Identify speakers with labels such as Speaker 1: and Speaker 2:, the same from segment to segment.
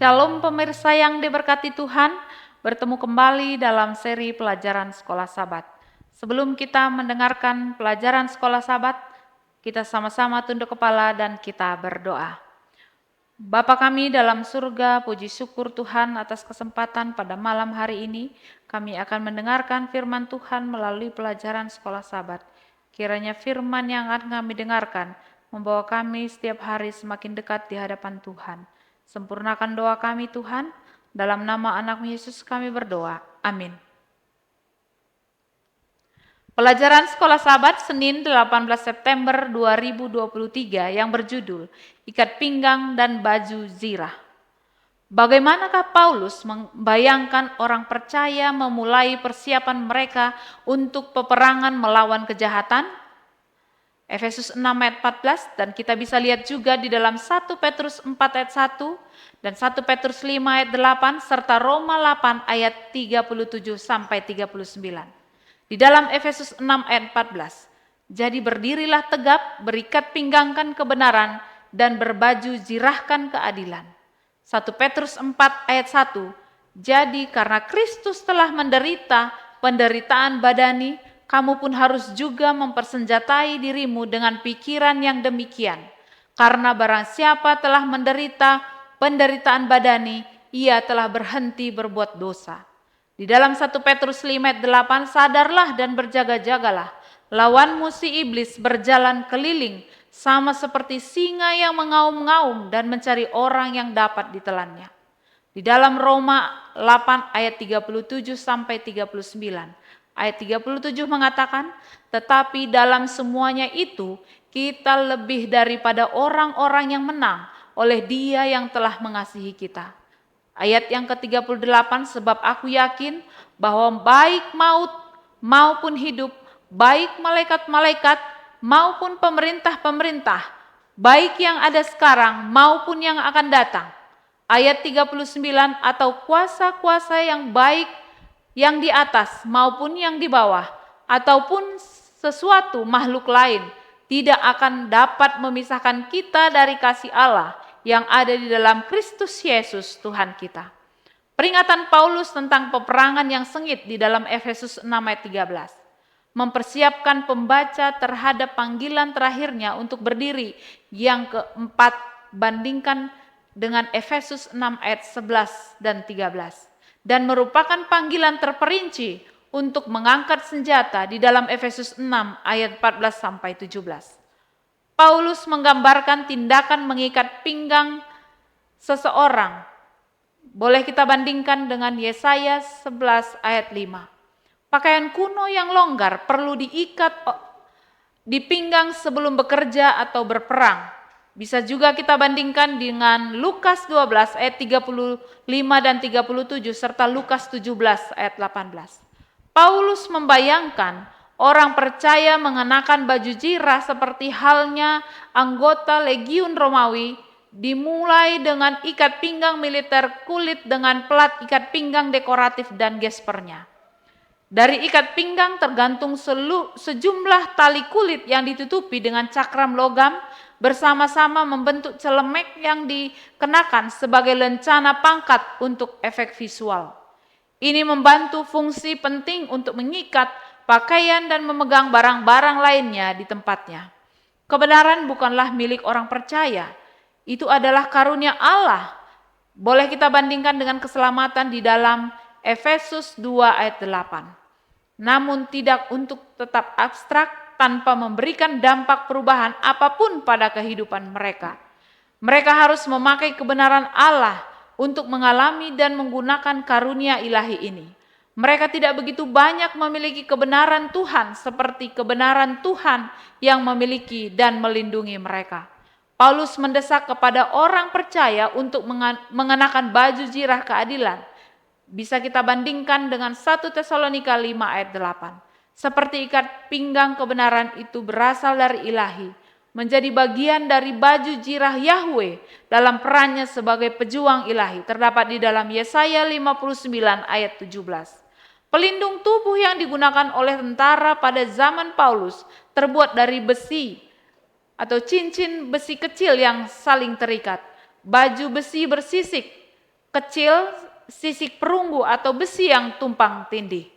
Speaker 1: Shalom pemirsa yang diberkati Tuhan, bertemu kembali dalam seri pelajaran Sekolah Sabat. Sebelum kita mendengarkan pelajaran Sekolah Sabat, kita sama-sama tunduk kepala dan kita berdoa. Bapa kami dalam surga, puji syukur Tuhan atas kesempatan pada malam hari ini, kami akan mendengarkan firman Tuhan melalui pelajaran Sekolah Sabat. Kiranya firman yang akan kami dengarkan membawa kami setiap hari semakin dekat di hadapan Tuhan. Sempurnakan doa kami Tuhan, dalam nama anak-Mu Yesus kami berdoa. Amin. Pelajaran Sekolah Sabat Senin 18 September 2023 yang berjudul Ikat Pinggang dan Baju Zirah. Bagaimanakah Paulus membayangkan orang percaya memulai persiapan mereka untuk peperangan melawan kejahatan? Efesus 6 ayat 14 dan kita bisa lihat juga di dalam 1 Petrus 4 ayat 1 dan 1 Petrus 5 ayat 8 serta Roma 8 ayat 37 sampai 39. Di dalam Efesus 6 ayat 14, jadi berdirilah tegap, berikat pinggangkan kebenaran dan berbaju zirahkan keadilan. 1 Petrus 4 ayat 1, jadi karena Kristus telah menderita penderitaan badani, kamu pun harus juga mempersenjatai dirimu dengan pikiran yang demikian. Karena barang siapa telah menderita penderitaan badani, ia telah berhenti berbuat dosa. Di dalam 1 Petrus 5 ayat 8, sadarlah dan berjaga-jagalah. Lawanmu si iblis berjalan keliling, sama seperti singa yang mengaum-ngaum dan mencari orang yang dapat ditelannya. Di dalam Roma 8 ayat 37 sampai 39. Ayat 37 mengatakan, tetapi dalam semuanya itu kita lebih daripada orang-orang yang menang oleh Dia yang telah mengasihi kita. Ayat yang ke-38, sebab aku yakin bahwa baik maut maupun hidup, baik malaikat-malaikat maupun pemerintah-pemerintah, baik yang ada sekarang maupun yang akan datang. Ayat 39, atau kuasa-kuasa yang baik yang di atas maupun yang di bawah, ataupun sesuatu makhluk lain, tidak akan dapat memisahkan kita dari kasih Allah yang ada di dalam Kristus Yesus Tuhan kita. Peringatan Paulus tentang peperangan yang sengit di dalam Efesus 6 ayat 13. Mempersiapkan pembaca terhadap panggilan terakhirnya untuk berdiri yang keempat, bandingkan dengan Efesus 6 ayat 11 dan 13. Dan merupakan panggilan terperinci untuk mengangkat senjata di dalam Efesus 6 ayat 14 sampai 17. Paulus menggambarkan tindakan mengikat pinggang seseorang. Boleh kita bandingkan dengan Yesaya 11 ayat 5. Pakaian kuno yang longgar perlu diikat di pinggang sebelum bekerja atau berperang. Bisa juga kita bandingkan dengan Lukas 12 ayat 35 dan 37 serta Lukas 17 ayat 18. Paulus membayangkan orang percaya mengenakan baju zirah seperti halnya anggota legiun Romawi, dimulai dengan ikat pinggang militer kulit dengan pelat ikat pinggang dekoratif dan gespernya. Dari ikat pinggang tergantung sejumlah tali kulit yang ditutupi dengan cakram logam bersama-sama membentuk celemek yang dikenakan sebagai lencana pangkat untuk efek visual. Ini membantu fungsi penting untuk mengikat pakaian dan memegang barang-barang lainnya di tempatnya. Kebenaran bukanlah milik orang percaya, itu adalah karunia Allah. Boleh kita bandingkan dengan keselamatan di dalam Efesus 2 ayat 8. Namun tidak untuk tetap abstrak tanpa memberikan dampak perubahan apapun pada kehidupan mereka. Mereka harus memakai kebenaran Allah untuk mengalami dan menggunakan karunia ilahi ini. Mereka tidak begitu banyak memiliki kebenaran Tuhan seperti kebenaran Tuhan yang memiliki dan melindungi mereka. Paulus mendesak kepada orang percaya untuk mengenakan baju zirah keadilan. Bisa kita bandingkan dengan 1 Tesalonika 5 ayat 8. Seperti ikat pinggang kebenaran itu berasal dari ilahi, menjadi bagian dari baju zirah Yahweh dalam perannya sebagai pejuang ilahi, terdapat di dalam Yesaya 59 ayat 17. Pelindung tubuh yang digunakan oleh tentara pada zaman Paulus terbuat dari besi atau cincin besi kecil yang saling terikat. Baju besi bersisik kecil, sisik perunggu atau besi yang tumpang tindih,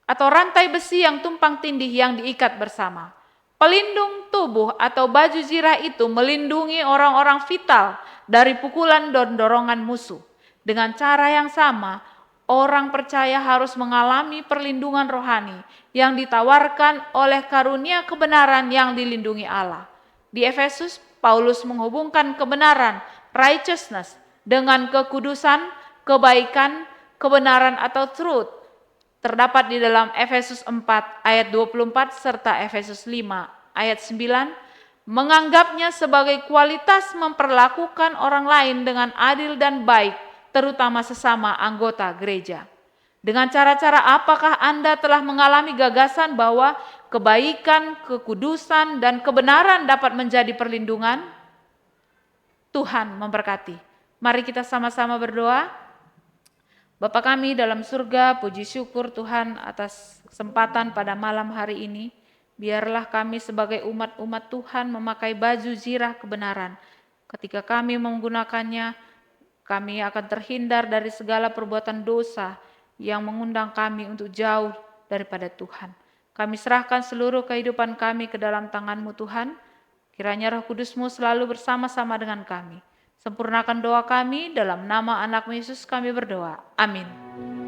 Speaker 1: atau rantai besi yang tumpang tindih yang diikat bersama. Pelindung tubuh atau baju zirah itu melindungi orang-orang vital dari pukulan dan dorongan musuh. Dengan cara yang sama, orang percaya harus mengalami perlindungan rohani yang ditawarkan oleh karunia kebenaran yang dilindungi Allah. Di Efesus, Paulus menghubungkan kebenaran, righteousness, dengan kekudusan, kebaikan, kebenaran atau truth. Terdapat di dalam Efesus 4 ayat 24 serta Efesus 5 ayat 9, menganggapnya sebagai kualitas memperlakukan orang lain dengan adil dan baik, terutama sesama anggota gereja. Dengan cara-cara apakah Anda telah mengalami gagasan bahwa kebaikan, kekudusan, dan kebenaran dapat menjadi perlindungan? Tuhan memberkati. Mari kita sama-sama berdoa. Bapa kami dalam surga, puji syukur Tuhan atas kesempatan pada malam hari ini. Biarlah kami sebagai umat-umat Tuhan memakai baju zirah kebenaran. Ketika kami menggunakannya, kami akan terhindar dari segala perbuatan dosa yang mengundang kami untuk jauh daripada Tuhan. Kami serahkan seluruh kehidupan kami ke dalam tangan-Mu Tuhan. Kiranya Roh Kudus-Mu selalu bersama-sama dengan kami. Sempurnakan doa kami, dalam nama anak Yesus kami berdoa. Amin.